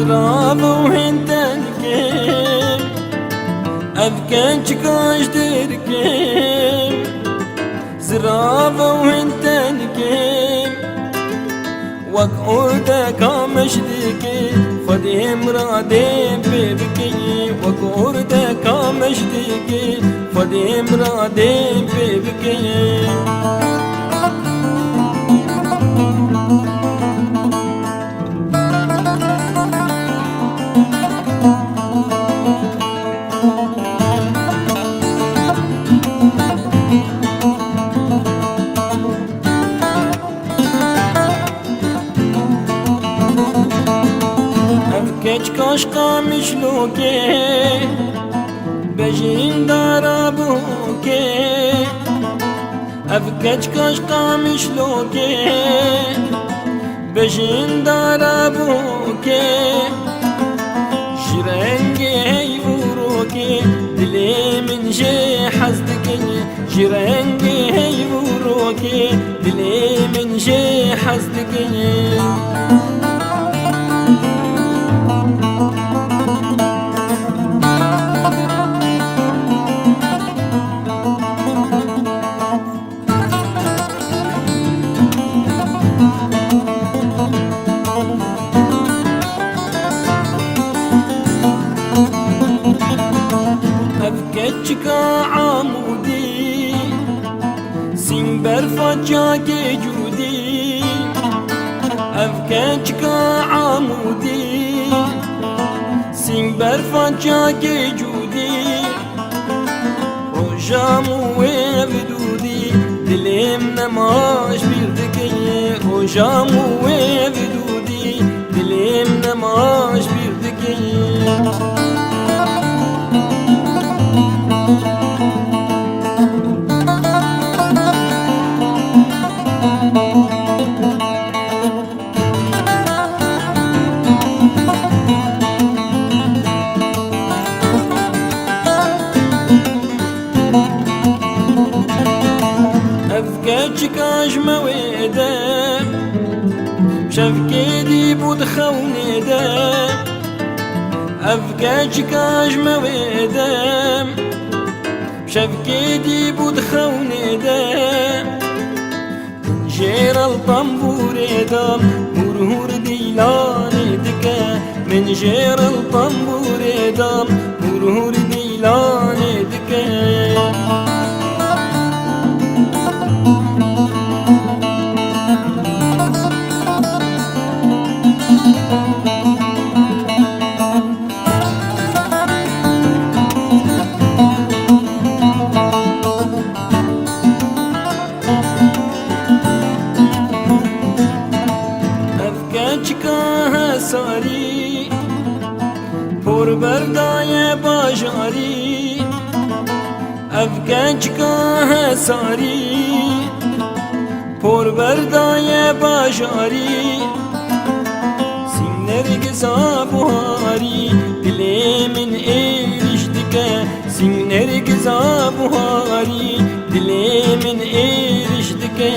زرابة وهنتن كيم أذكن شكاش دركيم زرابة وهنتن كيم وقعودة كامش ديكي خدي مرادي ببكي وقعودة كامش ديكي خدي مرادي ببكي Geç kaşka mişluke Bejin darabuke Ev geç kaşka mişluke Bejin darabuke Jirengi hey vuruke Dilimin şey hazdike Jirengi hey vuruke Dilimin şey hazdike Çıka amudi Sin berfaca gecudi Evke çıka amudi Sin berfaca gecudi Rojamu evdudi Dilim nemaş bir dikeye Rojamu evdudi Dilim nemaş bir dikeye شكاش مويدم شفكيدي بود خونيدم أفكا شكاش مويدم شفكيدي بود خونيدم جير الطنبور دم مرهور ديلاني دكا من جير الطنبور دم مرهور ديلاني دكا ساری پر بردای باجاری افگنج که ساری پر بردای باجاری سینر گزا بوهاری دلی من ایرش دکه سینر گزا بوهاری دلی من ایرش دکه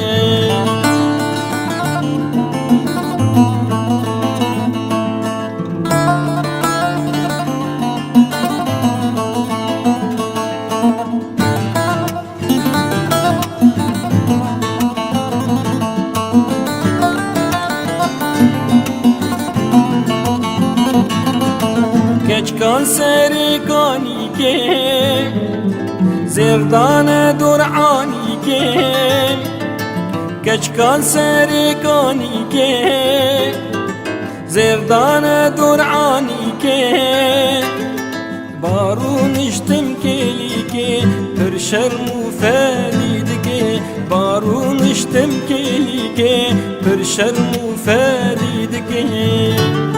کان سری کانی که زردان درعانی که کچکان سری کانی که زردان درعانی که بارونشتم کلی که پر شرم و فرید که بارونشتم کلی که پر شرم و فرید که